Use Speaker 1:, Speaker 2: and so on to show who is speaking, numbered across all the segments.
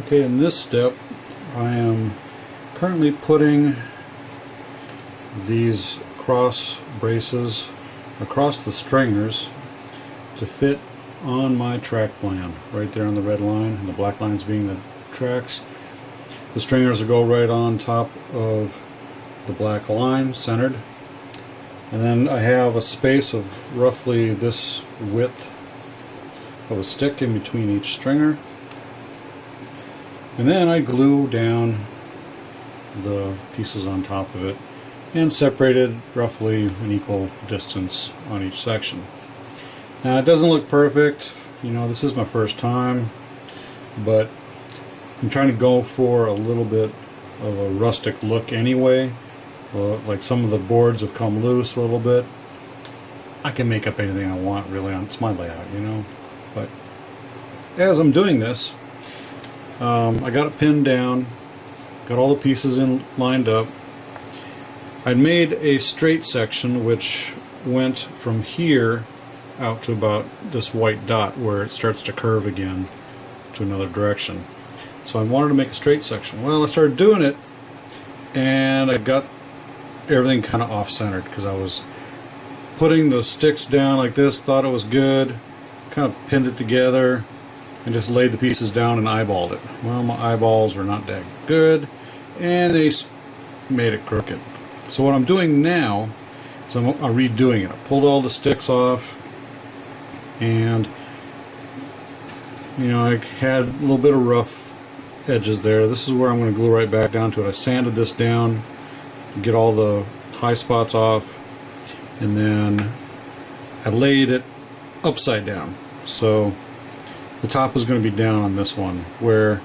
Speaker 1: Okay, in this step I am currently putting these cross braces across the stringers to fit on my track plan, right there on the red line, and the black lines being the tracks. The stringers will go right on top of the black line, centered, and then I have a space of roughly this width of a stick in between each stringer, and then I glue down the pieces on top of it and separated roughly an equal distance on each section. Now it doesn't look perfect, you know, this is my first time, but I'm trying to go for a little bit of a rustic look anyway. Like some of the boards have come loose a little bit. I can make up anything I want really, it's my layout, you know. But as I'm doing this, I got it pinned down, got all the pieces in lined up. I made a straight section which went from here out to about this white dot where it starts to curve again to another direction. So I wanted to make a straight section. Well, I started doing it and I got everything kind of off-centered because I was putting the sticks down like this, thought it was good, kind of pinned it together and just laid the pieces down and eyeballed it. Well, my eyeballs were not that good and they made it crooked. So what I'm doing now is I'm redoing it. I pulled all the sticks off, and you know, I had a little bit of rough edges there. This is where I'm going to glue right back down to it. I sanded this down to get all the high spots off, and then I laid it upside down. So the top is going to be down on this one, where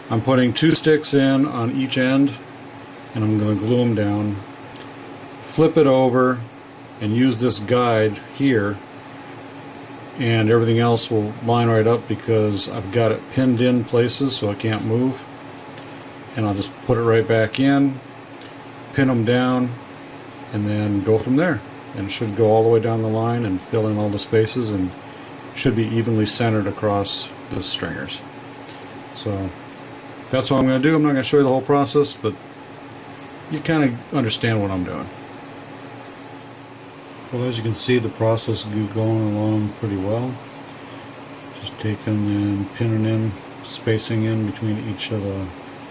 Speaker 1: I'm putting 2 sticks in on each end, and I'm going to glue them down, flip it over, and use this guide here, and everything else will line right up because I've got it pinned in places so it can't move. And I'll just put it right back in, pin them down, and then go from there. And it should go all the way down the line and fill in all the spaces, and should be evenly centered across the stringers. So that's what I'm going to do. I'm not going to show you the whole process, but you kind of understand what I'm doing. Well, as you can see, the process is going along pretty well. Just taking and pinning in, spacing in between each of the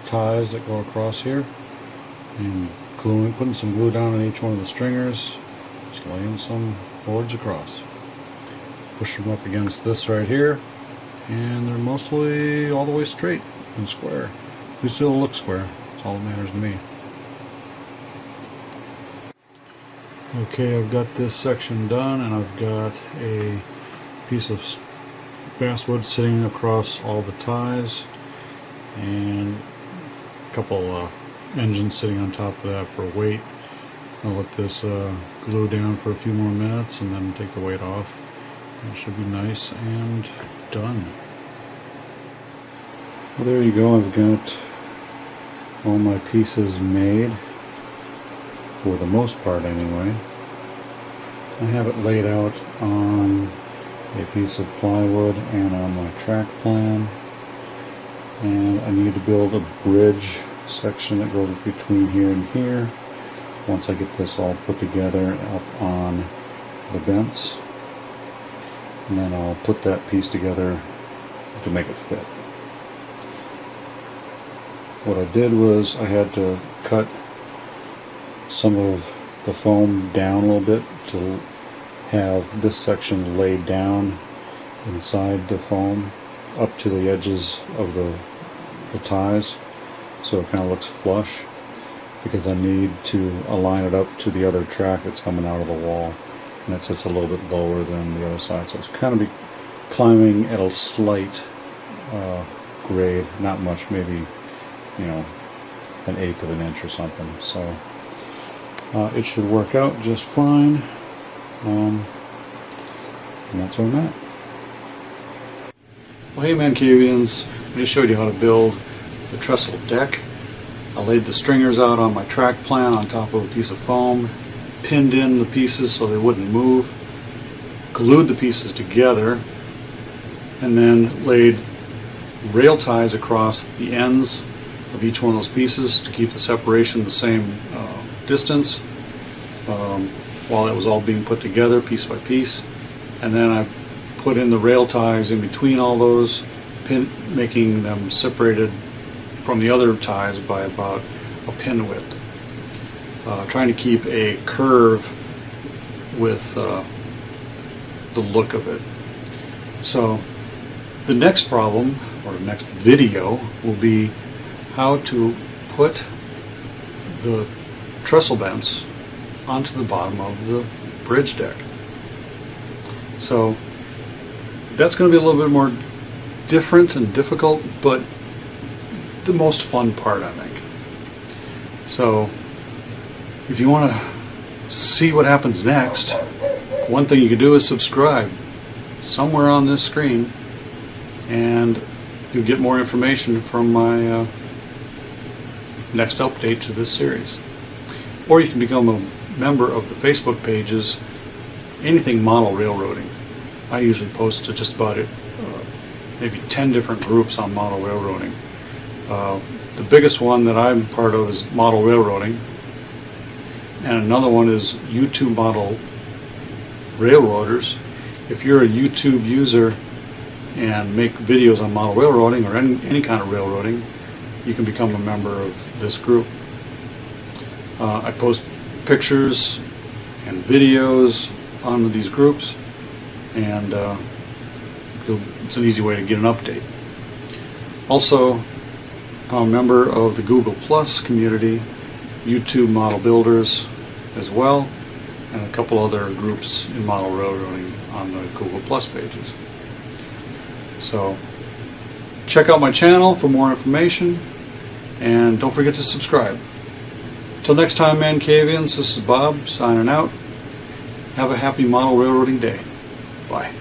Speaker 1: ties that go across here, and gluing, putting some glue down on each one of the stringers, just laying some boards across. Push them up against this right here, and they're mostly all the way straight and square. They still look square. That's all that matters to me. Okay, I've got this section done, and I've got a piece of basswood sitting across all the ties, and a couple engines sitting on top of that for weight. I'll let this glue down for a few more minutes and then take the weight off. It should be nice and done. Well, there you go. I've got all my pieces made, for the most part anyway. I have it laid out on a piece of plywood and on my track plan, and I need to build a bridge section that goes between here and here once I get this all put together up on the vents, and then I'll put that piece together to make it fit. What I did was I had to cut some of the foam down a little bit to have this section laid down inside the foam up to the edges of the ties, so it kind of looks flush, because I need to align it up to the other track that's coming out of the wall, and it sits a little bit lower than the other side, so it's kind of climbing at a slight grade, not much, maybe, you know, 1/8 of an inch or something. So it should work out just fine, and that's where I'm at. Well, hey Mancavians, I just showed you how to build the trestle deck. I laid the stringers out on my track plan on top of a piece of foam, pinned in the pieces so they wouldn't move, glued the pieces together, and then laid rail ties across the ends of each one of those pieces to keep the separation the same distance while it was all being put together piece by piece. And then I put in the rail ties in between all those, making them separated from the other ties by about a pin width. Trying to keep a curve with the look of it. So the next problem, or the next video, will be how to put the trestle vents onto the bottom of the bridge deck. So that's going to be a little bit more different and difficult, but the most fun part, I think. So if you want to see what happens next, one thing you can do is subscribe somewhere on this screen, and you'll get more information from my next update to this series. Or you can become a member of the Facebook pages, anything model railroading. I usually post to just about maybe 10 different groups on model railroading. The biggest one that I'm part of is model railroading, and another one is YouTube model railroaders. If you're a YouTube user and make videos on model railroading or any kind of railroading, you can become a member of this group. I post pictures and videos on these groups, and it's an easy way to get an update. Also, I'm a member of the Google Plus community, YouTube Model Builders as well, and a couple other groups in model railroading on the Google Plus pages. So check out my channel for more information, and don't forget to subscribe. Till next time, Mancavians, this is Bob signing out. Have a happy model railroading day. Bye.